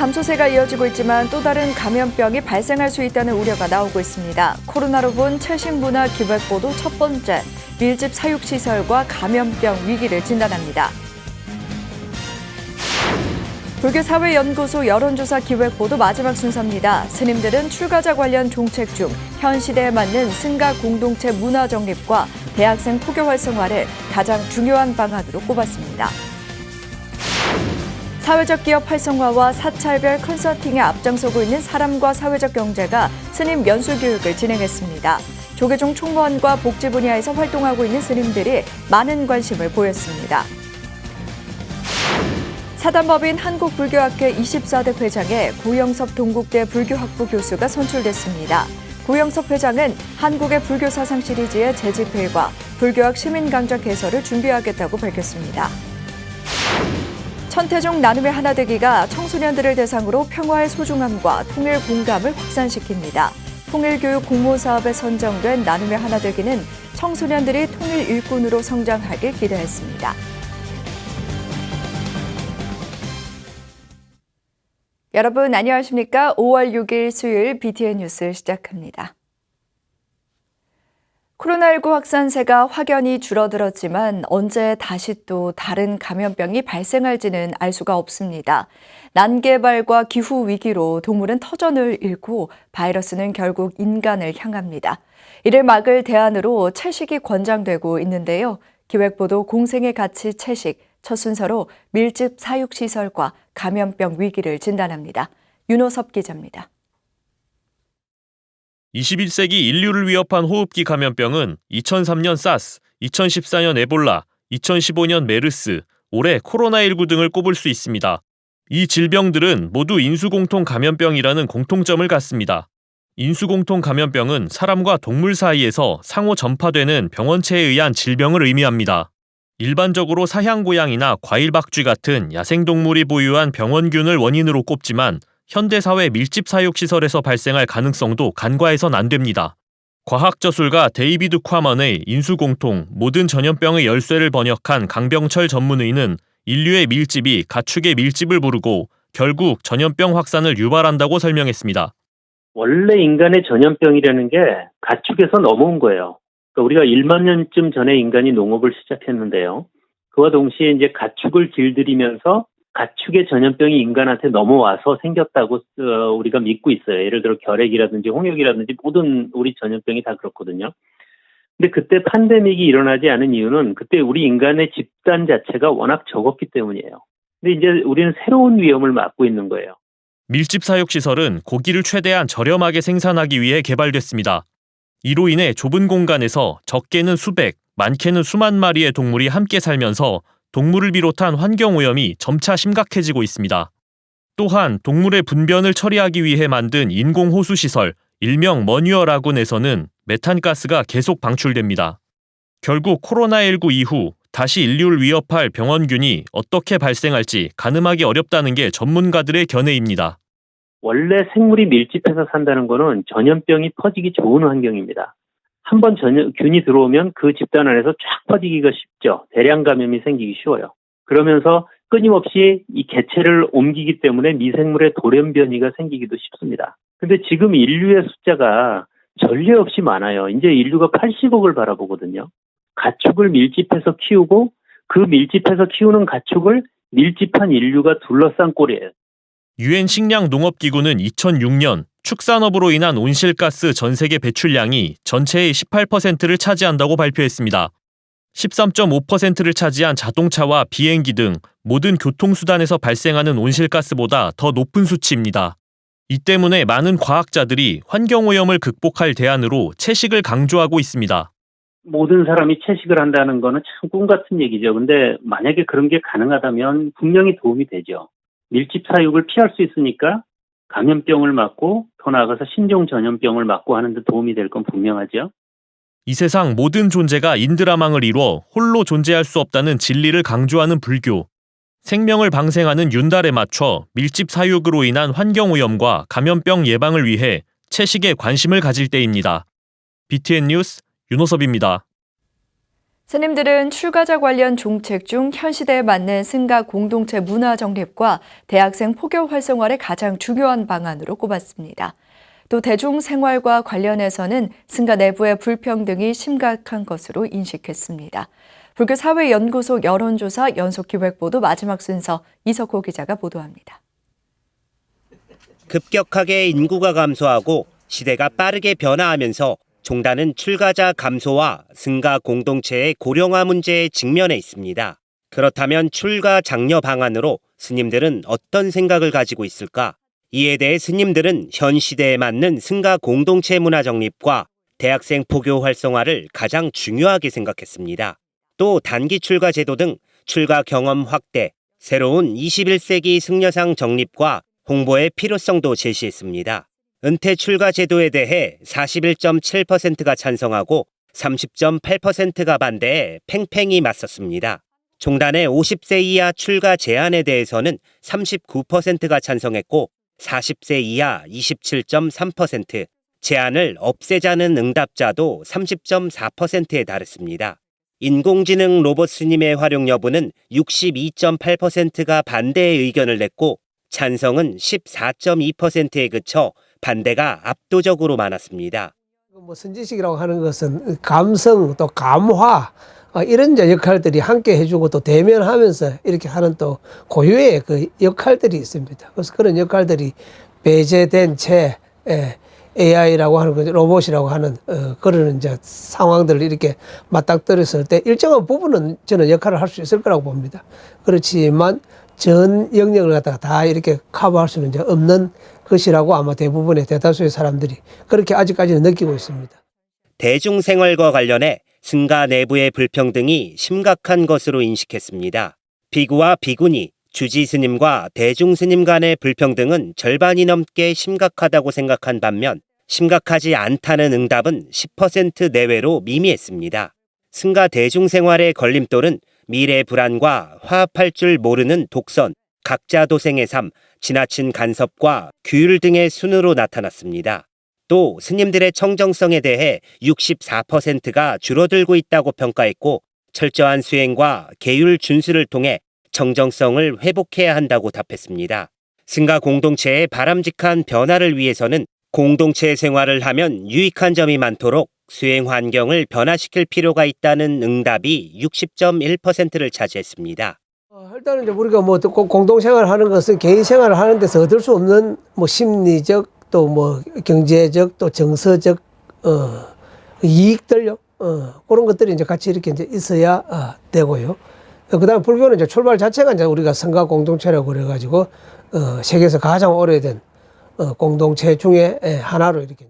감소세가 이어지고 있지만 또 다른 감염병이 발생할 수 있다는 우려가 나오고 있습니다. 코로나로 본 채식문화 기획보도 첫 번째, 밀집 사육시설과 감염병 위기를 진단합니다. 불교사회연구소 여론조사 기획보도 마지막 순서입니다. 스님들은 출가자 관련 종책 중 현 시대에 맞는 승가 공동체 문화 정립과 대학생 포교 활성화를 가장 중요한 방안으로 꼽았습니다. 사회적 기업 활성화와 사찰별 컨설팅에 앞장서고 있는 사람과 사회적 경제가 스님 연수 교육을 진행했습니다. 조계종 총무원과 복지 분야에서 활동하고 있는 스님들이 많은 관심을 보였습니다. 사단법인 한국불교학회 24대 회장에 고영섭 동국대 불교학부 교수가 선출됐습니다. 고영섭 회장은 한국의 불교사상 시리즈의 재집필과 불교학 시민강좌 개설을 준비하겠다고 밝혔습니다. 천태종 나눔의 하나되기가 청소년들을 대상으로 평화의 소중함과 통일 공감을 확산시킵니다. 통일교육 공모사업에 선정된 나눔의 하나되기는 청소년들이 통일 일꾼으로 성장하길 기대했습니다. 여러분 안녕하십니까? 5월 6일 수요일 BTN 뉴스 시작합니다. 코로나19 확산세가 확연히 줄어들었지만 언제 다시 또 다른 감염병이 발생할지는 알 수가 없습니다. 난개발과 기후 위기로 동물은 터전을 잃고 바이러스는 결국 인간을 향합니다. 이를 막을 대안으로 채식이 권장되고 있는데요. 기획보도 공생의 가치 채식 첫 순서로 밀집 사육시설과 감염병 위기를 진단합니다. 윤호섭 기자입니다. 21세기 인류를 위협한 호흡기 감염병은 2003년 사스, 2014년 에볼라, 2015년 메르스, 올해 코로나19 등을 꼽을 수 있습니다. 이 질병들은 모두 인수공통 감염병이라는 공통점을 갖습니다. 인수공통 감염병은 사람과 동물 사이에서 상호 전파되는 병원체에 의한 질병을 의미합니다. 일반적으로 사향고양이나 과일박쥐 같은 야생동물이 보유한 병원균을 원인으로 꼽지만 현대사회 밀집 사육시설에서 발생할 가능성도 간과해선 안 됩니다. 과학저술가 데이비드 콰먼의 인수공통, 모든 전염병의 열쇠를 번역한 강병철 전문의는 인류의 밀집이 가축의 밀집을 부르고 결국 전염병 확산을 유발한다고 설명했습니다. 원래 인간의 전염병이라는 게 가축에서 넘어온 거예요. 그러니까 우리가 1만 년쯤 전에 인간이 농업을 시작했는데요. 그와 동시에 이제 가축을 길들이면서 가축의 전염병이 인간한테 넘어와서 생겼다고 우리가 믿고 있어요. 예를 들어 결핵이라든지 홍역이라든지 모든 우리 전염병이 다 그렇거든요. 근데 그때 팬데믹이 일어나지 않은 이유는 그때 우리 인간의 집단 자체가 워낙 적었기 때문이에요. 근데 이제 우리는 새로운 위험을 맞고 있는 거예요. 밀집 사육시설은 고기를 최대한 저렴하게 생산하기 위해 개발됐습니다. 이로 인해 좁은 공간에서 적게는 수백, 많게는 수만 마리의 동물이 함께 살면서 동물을 비롯한 환경오염이 점차 심각해지고 있습니다. 또한 동물의 분변을 처리하기 위해 만든 인공호수시설, 일명 머뉴어 라군에서는 메탄가스가 계속 방출됩니다. 결국 코로나19 이후 다시 인류를 위협할 병원균이 어떻게 발생할지 가늠하기 어렵다는 게 전문가들의 견해입니다. 원래 생물이 밀집해서 산다는 거는 전염병이 퍼지기 좋은 환경입니다. 한번 균이 들어오면 그 집단 안에서 쫙 퍼지기가 쉽죠. 대량 감염이 생기기 쉬워요. 그러면서 끊임없이 이 개체를 옮기기 때문에 미생물의 돌연변이가 생기기도 쉽습니다. 근데 지금 인류의 숫자가 전례 없이 많아요. 이제 인류가 80억을 바라보거든요. 가축을 밀집해서 키우고 그 밀집해서 키우는 가축을 밀집한 인류가 둘러싼 꼴이에요. 유엔 식량농업기구는 2006년 축산업으로 인한 온실가스 전 세계 배출량이 전체의 18%를 차지한다고 발표했습니다. 13.5%를 차지한 자동차와 비행기 등 모든 교통수단에서 발생하는 온실가스보다 더 높은 수치입니다. 이 때문에 많은 과학자들이 환경오염을 극복할 대안으로 채식을 강조하고 있습니다. 모든 사람이 채식을 한다는 거는 참 꿈 같은 얘기죠. 근데 만약에 그런 게 가능하다면 분명히 도움이 되죠. 밀집 사육을 피할 수 있으니까 감염병을 막고 더 나아가서 신종 전염병을 막고 하는 데 도움이 될 건 분명하죠. 이 세상 모든 존재가 인드라망을 이루어 홀로 존재할 수 없다는 진리를 강조하는 불교. 생명을 방생하는 윤달에 맞춰 밀집 사육으로 인한 환경오염과 감염병 예방을 위해 채식에 관심을 가질 때입니다. BTN 뉴스 윤호섭입니다. 스님들은 출가자 관련 종책 중 현 시대에 맞는 승가 공동체 문화 정립과 대학생 포교 활성화를 가장 중요한 방안으로 꼽았습니다. 또 대중생활과 관련해서는 승가 내부의 불평등이 심각한 것으로 인식했습니다. 불교사회연구소 여론조사 연속기획보도 마지막 순서 이석호 기자가 보도합니다. 급격하게 인구가 감소하고 시대가 빠르게 변화하면서 종단은 출가자 감소와 승가 공동체의 고령화 문제에 직면해 있습니다. 그렇다면 출가 장려 방안으로 스님들은 어떤 생각을 가지고 있을까? 이에 대해 스님들은 현 시대에 맞는 승가 공동체 문화 정립과 대학생 포교 활성화를 가장 중요하게 생각했습니다. 또 단기 출가 제도 등 출가 경험 확대, 새로운 21세기 승려상 정립과 홍보의 필요성도 제시했습니다. 은퇴 출가 제도에 대해 41.7%가 찬성하고 30.8%가 반대해 팽팽히 맞섰습니다. 종단의 50세 이하 출가 제한에 대해서는 39%가 찬성했고 40세 이하 27.3%, 제한을 없애자는 응답자도 30.4%에 달했습니다. 인공지능 로봇 스님의 활용 여부는 62.8%가 반대의 의견을 냈고 찬성은 14.2%에 그쳐 반대가 압도적으로 많았습니다. 선지식이라고 하는 것은 감성 또 감화 이런 이제 역할들이 함께 해주고 또 대면하면서 이렇게 하는 또 고유의 그 역할들이 있습니다. 그래서 그런 역할들이 배제된 채 AI라고 하는 거, 로봇이라고 하는 그런 이제 상황들을 이렇게 맞닥뜨렸을 때 일정한 부분은 저는 역할을 할 수 있을 거라고 봅니다. 그렇지만 전 영역을 갖다가 다 이렇게 커버할 수는 이제 없는 것이라고 아마 대부분의 대다수의 사람들이 그렇게 아직까지는 느끼고 있습니다. 대중생활과 관련해 승가 내부의 불평등이 심각한 것으로 인식했습니다. 비구와 비구니, 주지스님과 대중스님 간의 불평등은 절반이 넘게 심각하다고 생각한 반면 심각하지 않다는 응답은 10% 내외로 미미했습니다. 승가 대중생활의 걸림돌은 미래 불안과 화합할 줄 모르는 독선, 각자 도생의 삶, 지나친 간섭과 규율 등의 순으로 나타났습니다. 또 스님들의 청정성에 대해 64%가 줄어들고 있다고 평가했고 철저한 수행과 계율 준수를 통해 청정성을 회복해야 한다고 답했습니다. 승가 공동체의 바람직한 변화를 위해서는 공동체 생활을 하면 유익한 점이 많도록 수행 환경을 변화시킬 필요가 있다는 응답이 60.1%를 차지했습니다. 일단은 이제 우리가 뭐 공동생활을 하는 것은 개인 생활을 하는 데서 얻을 수 없는 뭐 심리적 또 뭐 경제적 또 정서적 이익들요. 그런 것들이 이제 같이 이렇게 이제 있어야 되고요. 그다음 불교는 이제 출발 자체가 이제 우리가 성가 공동체라고 그래가지고 세계에서 가장 오래된 공동체 중에 하나로 이렇게.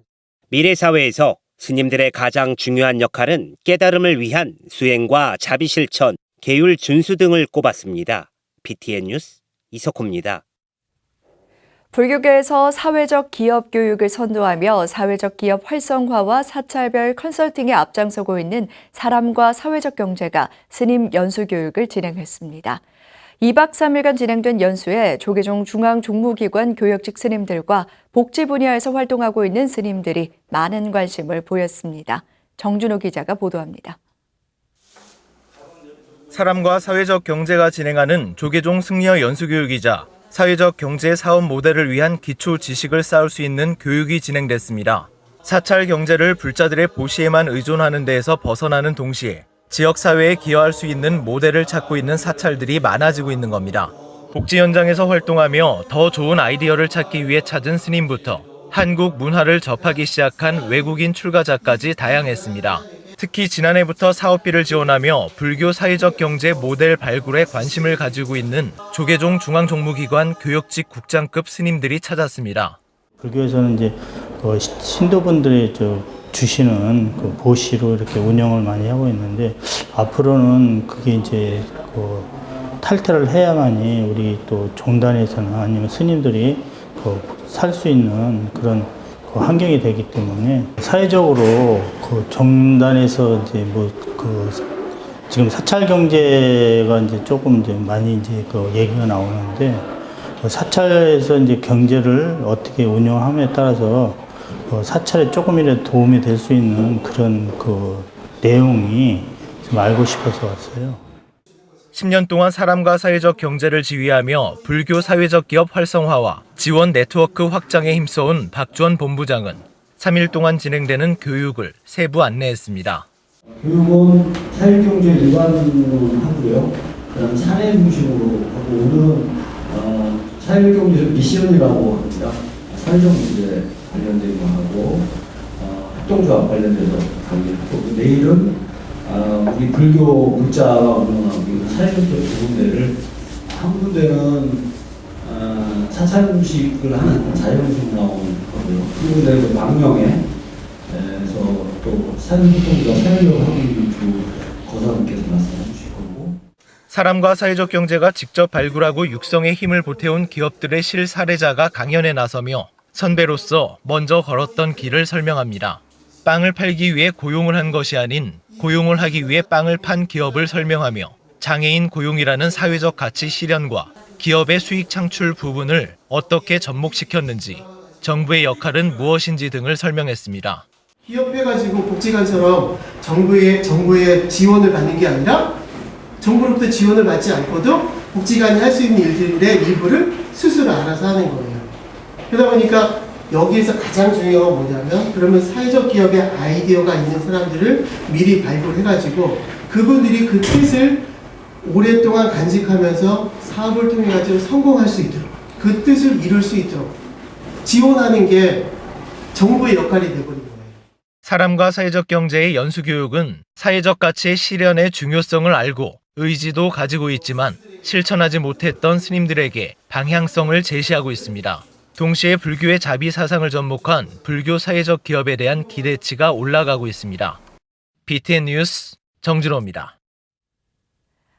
미래 사회에서 스님들의 가장 중요한 역할은 깨달음을 위한 수행과 자비 실천, 계율 준수 등을 꼽았습니다. BTN 뉴스 이석호입니다. 불교계에서 사회적 기업 교육을 선도하며 사회적 기업 활성화와 사찰별 컨설팅에 앞장서고 있는 사람과 사회적 경제가 스님 연수 교육을 진행했습니다. 2박 3일간 진행된 연수에 조계종 중앙종무기관 교역직 스님들과 복지 분야에서 활동하고 있는 스님들이 많은 관심을 보였습니다. 정준호 기자가 보도합니다. 사람과 사회적 경제가 진행하는 조계종 승려 연수교육이자 사회적 경제 사업 모델을 위한 기초 지식을 쌓을 수 있는 교육이 진행됐습니다. 사찰 경제를 불자들의 보시에만 의존하는 데에서 벗어나는 동시에 지역사회에 기여할 수 있는 모델을 찾고 있는 사찰들이 많아지고 있는 겁니다. 복지 현장에서 활동하며 더 좋은 아이디어를 찾기 위해 찾은 스님부터 한국 문화를 접하기 시작한 외국인 출가자까지 다양했습니다. 특히 지난해부터 사업비를 지원하며 불교 사회적 경제 모델 발굴에 관심을 가지고 있는 조계종 중앙종무기관 교역직 국장급 스님들이 찾았습니다. 불교에서는 이제 신도분들이 주시는 그 보시로 이렇게 운영을 많이 하고 있는데 앞으로는 그게 이제 탈퇴를 해야만이 우리 또 종단에서나 아니면 스님들이 살 수 있는 그런 환경이 되기 때문에 사회적으로 종단에서 이제 지금 사찰 경제가 이제 조금 이제 많이 이제 얘기가 나오는데 사찰에서 이제 경제를 어떻게 운영함에 따라서 사찰에 조금이라도 도움이 될 수 있는 그런 내용이 좀 알고 싶어서 왔어요. 10년 동안 사람과 사회적 경제를 지휘하며 불교 사회적 기업 활성화와 지원 네트워크 확장에 힘써온 박주원 본부장은 3일 동안 진행되는 교육을 세부 안내했습니다. 교육은 사회경제 일반으로 하고요. 그다음 사내 중심으로 하고 오늘은 사회경제 미션이라고 합니다. 사회적 문제 관련된 거 하고 협동조합 관련돼서 강의하고 내일은 우리 불교 문자가 운영하고 사회적 두 군데를 한 군데는 사찰 음식을 하는 자연음식 나오는 거고요. 한 군데는 망명에 그래서 또 산후통과 사회적 학위주 거사님께서 말씀해 주실 거고 사람과 사회적 경제가 직접 발굴하고 육성에 힘을 보태온 기업들의 실사례자가 강연에 나서며 선배로서 먼저 걸었던 길을 설명합니다. 빵을 팔기 위해 고용을 한 것이 아닌 고용을 하기 위해 빵을 판 기업을 설명하며 장애인 고용이라는 사회적 가치 실현과 기업의 수익 창출 부분을 어떻게 접목시켰는지, 정부의 역할은 무엇인지 등을 설명했습니다. 기업해가지고 복지관처럼 정부의 지원을 받는 게 아니라 정부로부터 지원을 받지 않고도 복지관이 할 수 있는 일들의 일부를 스스로 알아서 하는 거예요. 그러다 보니까 여기에서 가장 중요한 건 뭐냐면 그러면 사회적 기업의 아이디어가 있는 사람들을 미리 발굴해가지고 그분들이 그 뜻을 오랫동안 간직하면서 사업을 통해 가지고 성공할 수 있도록 그 뜻을 이룰 수 있도록 지원하는 게 정부의 역할이 되버린 거예요. 사람과 사회적 경제의 연수교육은 사회적 가치의 실현의 중요성을 알고 의지도 가지고 있지만 실천하지 못했던 스님들에게 방향성을 제시하고 있습니다. 동시에 불교의 자비 사상을 접목한 불교 사회적 기업에 대한 기대치가 올라가고 있습니다. BTN 뉴스 정준호입니다.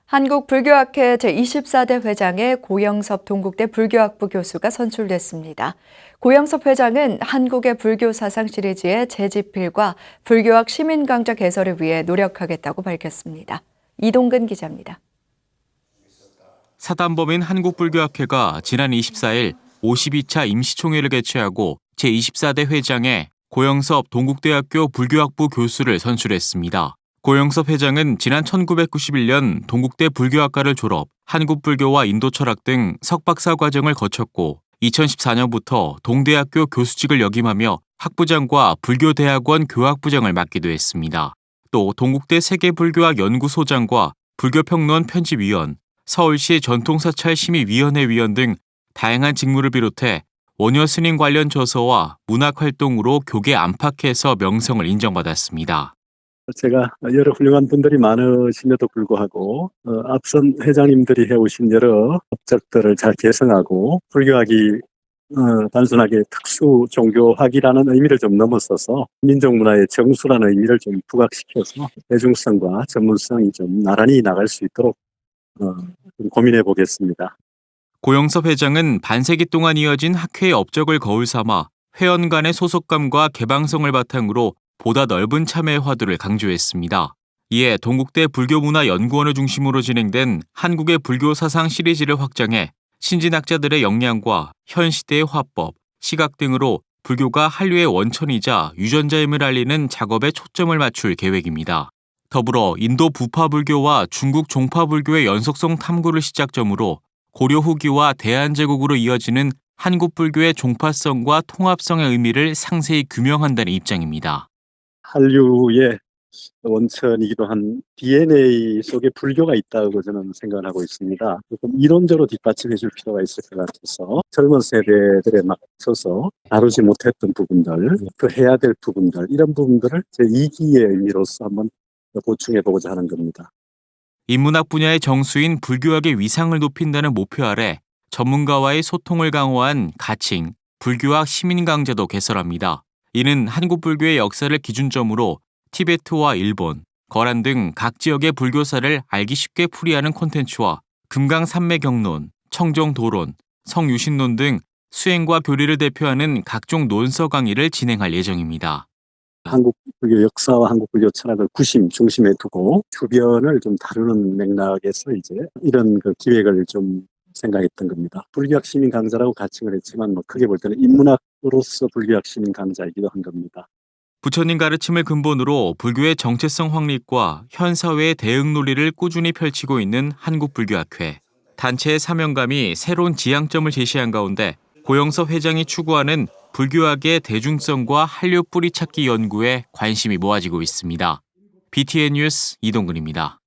한국불교학회 제24대 회장에 고영섭 동국대 불교학부 교수가 선출됐습니다. 고영섭 회장은 한국의 불교 사상 시리즈의 재집필과 불교학 시민 강좌 개설을 위해 노력하겠다고 밝혔습니다. 이동근 기자입니다. 사단법인 한국불교학회가 지난 24일 52차 임시총회를 개최하고 제24대 회장에 고영섭 동국대학교 불교학부 교수를 선출했습니다. 고영섭 회장은 지난 1991년 동국대 불교학과를 졸업, 한국불교와 인도철학 등 석박사 과정을 거쳤고 2014년부터 동대학교 교수직을 역임하며 학부장과 불교대학원 교학부장을 맡기도 했습니다. 또 동국대 세계불교학 연구소장과 불교평론 편집위원, 서울시 전통사찰심의위원회 위원 등 다양한 직무를 비롯해 원효 스님 관련 저서와 문학 활동으로 교계 안팎에서 명성을 인정받았습니다. 제가 여러 훌륭한 분들이 많으심에도 불구하고 앞선 회장님들이 해오신 여러 업적들을 잘 개성하고 불교학이 단순하게 특수 종교학이라는 의미를 좀 넘어서서 민족문화의 정수라는 의미를 좀 부각시켜서 대중성과 전문성이 좀 나란히 나갈 수 있도록 고민해 보겠습니다. 고영섭 회장은 반세기 동안 이어진 학회의 업적을 거울 삼아 회원 간의 소속감과 개방성을 바탕으로 보다 넓은 참여의 화두를 강조했습니다. 이에 동국대 불교문화연구원을 중심으로 진행된 한국의 불교 사상 시리즈를 확장해 신진학자들의 역량과 현 시대의 화법, 시각 등으로 불교가 한류의 원천이자 유전자임을 알리는 작업에 초점을 맞출 계획입니다. 더불어 인도 부파불교와 중국 종파불교의 연속성 탐구를 시작점으로 고려 후기와 대한제국으로 이어지는 한국 불교의 종파성과 통합성의 의미를 상세히 규명한다는 입장입니다. 한류의 원천이기도 한 DNA 속에 불교가 있다고 저는 생각을 하고 있습니다. 조금 이론적으로 뒷받침해 줄 필요가 있을 것 같아서 젊은 세대들에 맞춰서 다루지 못했던 부분들, 그 해야 될 부분들, 이런 부분들을 제2기의 의미로서 한번 보충해 보고자 하는 겁니다. 인문학 분야의 정수인 불교학의 위상을 높인다는 목표 아래 전문가와의 소통을 강화한 가칭, 불교학 시민 강좌도 개설합니다. 이는 한국 불교의 역사를 기준점으로 티베트와 일본, 거란 등 각 지역의 불교사를 알기 쉽게 풀이하는 콘텐츠와 금강산매경론, 청정도론, 성유신론 등 수행과 교리를 대표하는 각종 논서 강의를 진행할 예정입니다. 한국 불교 역사와 한국 불교 철학을 중심에 두고 주변을 좀 다루는 맥락에서 이제 이런 그 기획을 좀 생각했던 겁니다. 불교학 시민 강좌라고 가칭을 했지만 크게 볼 때는 인문학으로서 불교학 시민 강좌이기도 한 겁니다. 부처님 가르침을 근본으로 불교의 정체성 확립과 현 사회의 대응 논리를 꾸준히 펼치고 있는 한국불교학회. 단체의 사명감이 새로운 지향점을 제시한 가운데 고영섭 회장이 추구하는 불교학의 대중성과 한류 뿌리찾기 연구에 관심이 모아지고 있습니다. BTN 뉴스 이동근입니다.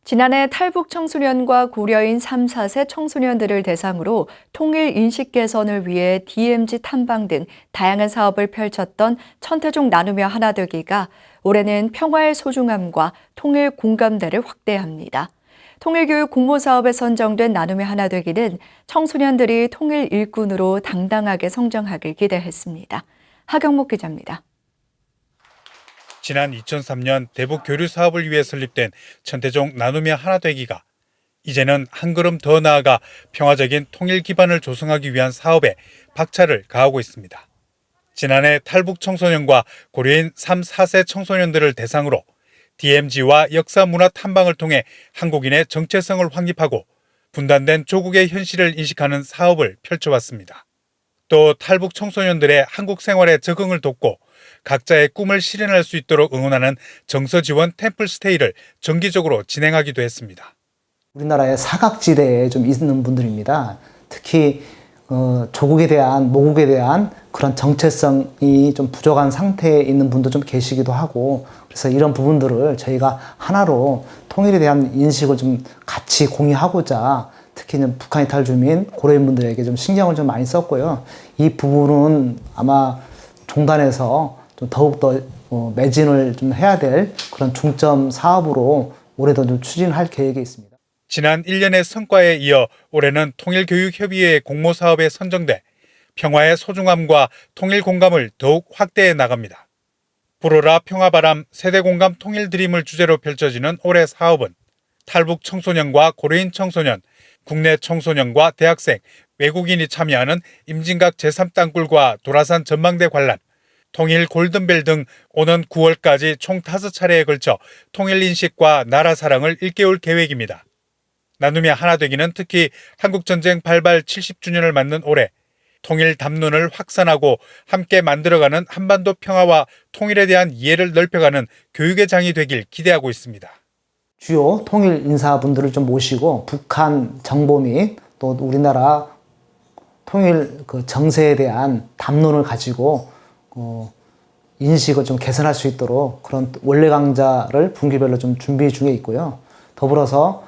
지난해 탈북 청소년과 고려인 3, 4세 청소년들을 대상으로 통일 인식 개선을 위해 DMZ 탐방 등 다양한 사업을 펼쳤던 천태종 나누며 하나되기가 올해는 평화의 소중함과 통일 공감대를 확대합니다. 통일교육 공모사업에 선정된 나눔의 하나되기는 청소년들이 통일 일꾼으로 당당하게 성장하길 기대했습니다. 하경목 기자입니다. 지난 2003년 대북 교류 사업을 위해 설립된 천태종 나누며 하나되기가 이제는 한 걸음 더 나아가 평화적인 통일 기반을 조성하기 위한 사업에 박차를 가하고 있습니다. 지난해 탈북 청소년과 고려인 3, 4세 청소년들을 대상으로 DMZ와 역사 문화 탐방을 통해 한국인의 정체성을 확립하고 분단된 조국의 현실을 인식하는 사업을 펼쳐왔습니다. 또 탈북 청소년들의 한국 생활에 적응을 돕고 각자의 꿈을 실현할 수 있도록 응원하는 정서 지원 템플스테이를 정기적으로 진행하기도 했습니다. 우리나라의 사각지대에 좀 있는 분들입니다. 특히 조국에 대한, 모국에 대한 그런 정체성이 좀 부족한 상태에 있는 분도 좀 계시기도 하고, 그래서 이런 부분들을 저희가 하나로 통일에 대한 인식을 좀 같이 공유하고자 특히 북한 이탈 주민, 고려인분들에게 좀 신경을 좀 많이 썼고요. 이 부분은 아마 종단에서 좀 더욱더 매진을 좀 해야 될 그런 중점 사업으로 올해도 좀 추진할 계획이 있습니다. 지난 1년의 성과에 이어 올해는 통일교육협의회 공모사업에 선정돼 평화의 소중함과 통일 공감을 더욱 확대해 나갑니다. 불어라 평화바람 세대공감 통일드림을 주제로 펼쳐지는 올해 사업은 탈북 청소년과 고려인 청소년, 국내 청소년과 대학생, 외국인이 참여하는 임진각 제3땅굴과 도라산 전망대 관람, 통일 골든벨 등 오는 9월까지 총 5차례에 걸쳐 통일인식과 나라 사랑을 일깨울 계획입니다. 나누며 하나되기는 특히 한국전쟁 발발 70주년을 맞는 올해 통일 담론을 확산하고 함께 만들어가는 한반도 평화와 통일에 대한 이해를 넓혀가는 교육의 장이 되길 기대하고 있습니다. 주요 통일 인사분들을 좀 모시고 북한 정보 및 또 우리나라 통일 그 정세에 대한 담론을 가지고 인식을 좀 개선할 수 있도록 그런 원래 강좌를 분기별로 좀 준비 중에 있고요. 더불어서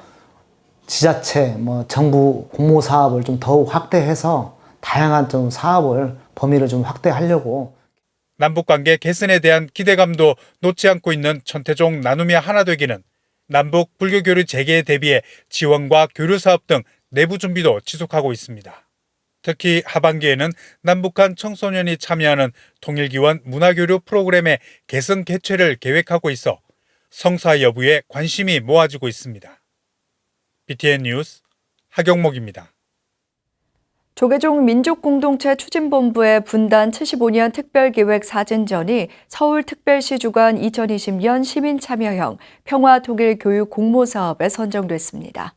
지자체, 정부 공모 사업을 좀 더욱 확대해서 다양한 좀 사업을 범위를 좀 확대하려고. 남북관계 개선에 대한 기대감도 놓지 않고 있는 천태종 나누며 하나되기는 남북 불교교류 재개에 대비해 지원과 교류 사업 등 내부 준비도 지속하고 있습니다. 특히 하반기에는 남북한 청소년이 참여하는 통일기원 문화교류 프로그램의 개성 개최를 계획하고 있어 성사 여부에 관심이 모아지고 있습니다. BTN 뉴스 하경목입니다. 조계종 민족공동체 추진본부의 분단 75년 특별기획 사진전이 서울특별시 주관 2020년 시민참여형 평화통일교육 공모사업에 선정됐습니다.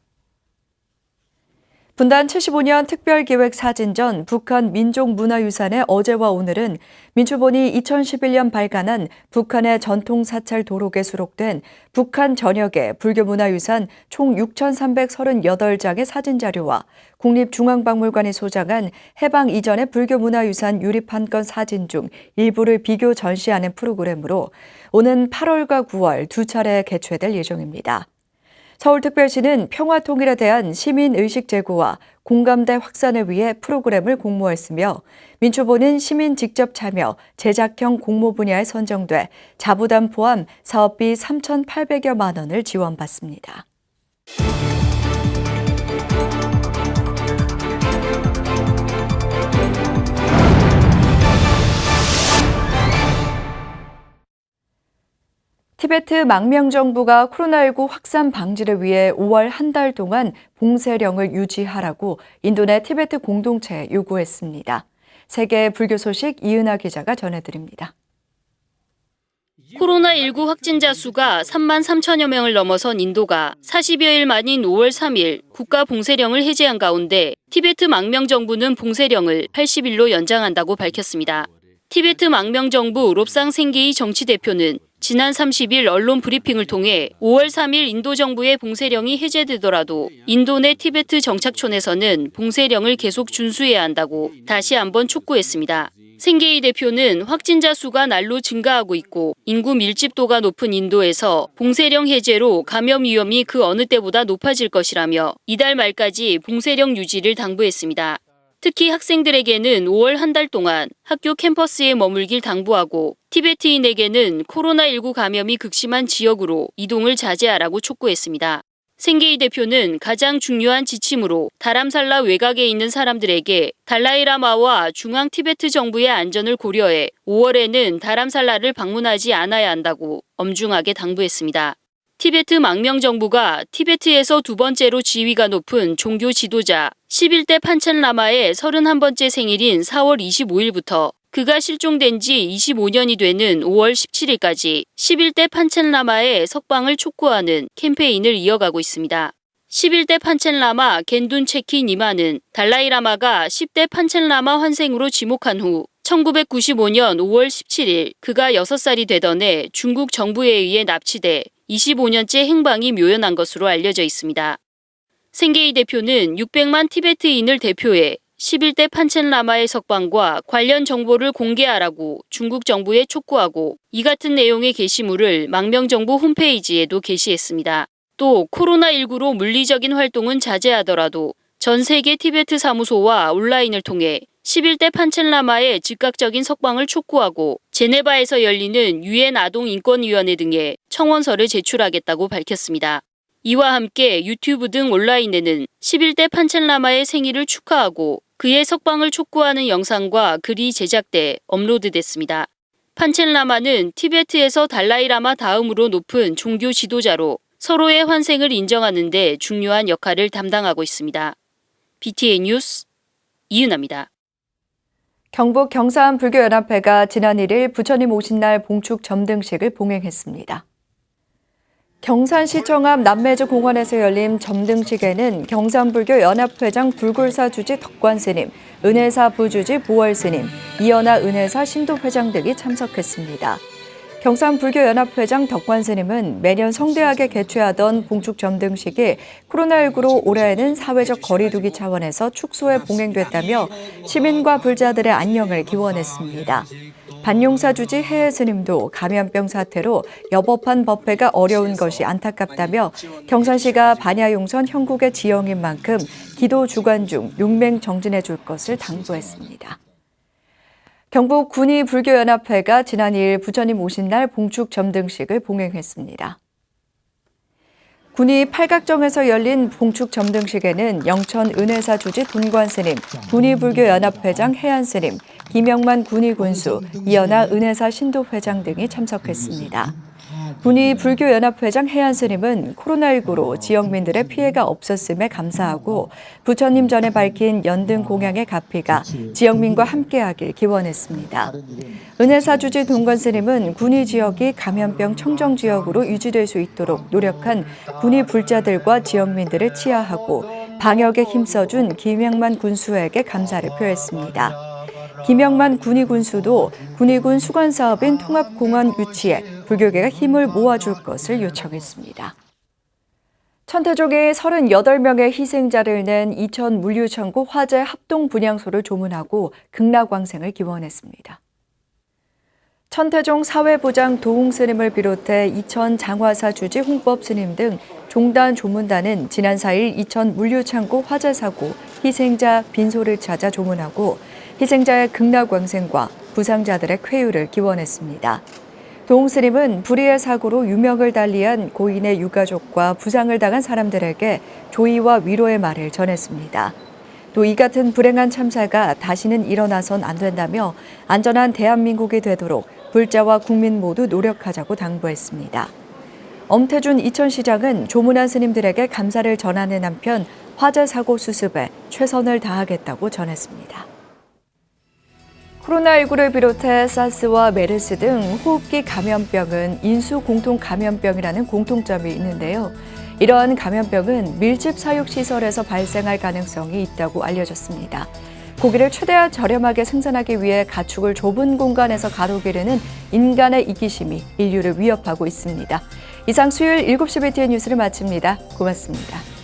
분단 75년 특별기획 사진전 북한 민족문화유산의 어제와 오늘은 민추본이 2011년 발간한 북한의 전통사찰 도록에 수록된 북한 전역의 불교문화유산 총 6,338장의 사진자료와 국립중앙박물관이 소장한 해방 이전의 불교문화유산 유립한건 사진 중 일부를 비교 전시하는 프로그램으로 오는 8월과 9월 두 차례 개최될 예정입니다. 서울특별시는 평화통일에 대한 시민의식 제고와 공감대 확산을 위해 프로그램을 공모했으며 민초보는 시민 직접 참여, 제작형 공모 분야에 선정돼 자부담 포함 사업비 3,800여만 원을 지원받습니다. 티베트 망명정부가 코로나19 확산 방지를 위해 5월 한 달 동안 봉쇄령을 유지하라고 인도 내 티베트 공동체에 요구했습니다. 세계 불교 소식 이은하 기자가 전해드립니다. 코로나19 확진자 수가 3만 3천여 명을 넘어선 인도가 40여일 만인 5월 3일 국가 봉쇄령을 해제한 가운데 티베트 망명정부는 봉쇄령을 80일로 연장한다고 밝혔습니다. 티베트 망명정부 롭상 생게이 정치대표는 지난 30일 언론 브리핑을 통해 5월 3일 인도 정부의 봉쇄령이 해제되더라도 인도 내 티베트 정착촌에서는 봉쇄령을 계속 준수해야 한다고 다시 한번 촉구했습니다. 생게이 대표는 확진자 수가 날로 증가하고 있고 인구 밀집도가 높은 인도에서 봉쇄령 해제로 감염 위험이 그 어느 때보다 높아질 것이라며 이달 말까지 봉쇄령 유지를 당부했습니다. 특히 학생들에게는 5월 한 달 동안 학교 캠퍼스에 머물길 당부하고 티베트인에게는 코로나19 감염이 극심한 지역으로 이동을 자제하라고 촉구했습니다. 생게이 대표는 가장 중요한 지침으로 다람살라 외곽에 있는 사람들에게 달라이라마와 중앙 티베트 정부의 안전을 고려해 5월에는 다람살라를 방문하지 않아야 한다고 엄중하게 당부했습니다. 티베트 망명정부가 티베트에서 두 번째로 지위가 높은 종교 지도자 11대 판첸 라마의 31번째 생일인 4월 25일부터 그가 실종된 지 25년이 되는 5월 17일까지 11대 판첸 라마의 석방을 촉구하는 캠페인을 이어가고 있습니다. 11대 판첸 라마 겐둔 체키 니마는 달라이 라마가 10대 판첸 라마 환생으로 지목한 후 1995년 5월 17일 그가 6살이 되던 해 중국 정부에 의해 납치돼 25년째 행방이 묘연한 것으로 알려져 있습니다. 생게이 대표는 600만 티베트인을 대표해 11대 판첸 라마의 석방과 관련 정보를 공개하라고 중국 정부에 촉구하고 이 같은 내용의 게시물을 망명정부 홈페이지에도 게시했습니다. 또 코로나19로 물리적인 활동은 자제하더라도 전 세계 티베트 사무소와 온라인을 통해 11대 판첸 라마의 즉각적인 석방을 촉구하고 제네바에서 열리는 유엔 아동인권위원회 등에 청원서를 제출하겠다고 밝혔습니다. 이와 함께 유튜브 등 온라인에는 11대 판첸 라마의 생일을 축하하고 그의 석방을 촉구하는 영상과 글이 제작돼 업로드됐습니다. 판첸 라마는 티베트에서 달라이 라마 다음으로 높은 종교 지도자로 서로의 환생을 인정하는 데 중요한 역할을 담당하고 있습니다. BTA 뉴스 이은아입니다. 경북 경산불교연합회가 지난 1일 부처님 오신 날 봉축 점등식을 봉행했습니다. 경산시청 앞 남매주 공원에서 열린 점등식에는 경산불교연합회장 불굴사 주지 덕관스님, 은혜사 부주지 보월스님, 이연아 은혜사 신도회장 등이 참석했습니다. 경산불교연합회장 덕관스님은 매년 성대하게 개최하던 봉축 점등식이 코로나19로 올해에는 사회적 거리두기 차원에서 축소해 봉행됐다며 시민과 불자들의 안녕을 기원했습니다. 반용사 주지 해해 스님도 감염병 사태로 여법한 법회가 어려운 것이 안타깝다며 경산시가 반야용선 형국의 지형인 만큼 기도 주관 중 용맹 정진해 줄 것을 당부했습니다. 경북 군의불교연합회가 지난 2일 부처님 오신 날 봉축 점등식을 봉행했습니다. 군의 팔각정에서 열린 봉축 점등식에는 영천 은혜사 주지 돈관스님, 군의불교연합회장 해안스님, 김영만 군의군수, 이연아 은혜사 신도회장 등이 참석했습니다. 군의불교연합회장 해안스님은 코로나19로 지역민들의 피해가 없었음에 감사하고 부처님 전에 밝힌 연등 공양의 가피가 지역민과 함께하길 기원했습니다. 은혜사 주지 돈관스님은 군의 지역이 감염병 청정지역으로 유지될 수 있도록 노력한 군의 불자들과 지역민들을 치하하고 방역에 힘써준 김영만 군수에게 감사를 표했습니다. 김영만 군의군수도 군의군 수관사업인 통합공원 유치에 불교계가 힘을 모아줄 것을 요청했습니다. 천태종이 38명의 희생자를 낸 이천 물류창고 화재 합동 분향소를 조문하고 극락왕생을 기원했습니다. 천태종 사회부장 도웅스님을 비롯해 이천 장화사 주지 홍법스님 등 종단 조문단은 지난 4일 이천 물류창고 화재 사고 희생자 빈소를 찾아 조문하고 희생자의 극락왕생과 부상자들의 쾌유를 기원했습니다. 도웅스님은 불의의 사고로 유명을 달리한 고인의 유가족과 부상을 당한 사람들에게 조의와 위로의 말을 전했습니다. 또 이 같은 불행한 참사가 다시는 일어나선 안 된다며 안전한 대한민국이 되도록 불자와 국민 모두 노력하자고 당부했습니다. 엄태준 이천시장은 조문한 스님들에게 감사를 전하는 한편 화재 사고 수습에 최선을 다하겠다고 전했습니다. 코로나19를 비롯해 사스와 메르스 등 호흡기 감염병은 인수 공통 감염병이라는 공통점이 있는데요. 이러한 감염병은 밀집 사육시설에서 발생할 가능성이 있다고 알려졌습니다. 고기를 최대한 저렴하게 생산하기 위해 가축을 좁은 공간에서 가로기르는 인간의 이기심이 인류를 위협하고 있습니다. 이상 수요일 7시 BTN 뉴스를 마칩니다. 고맙습니다.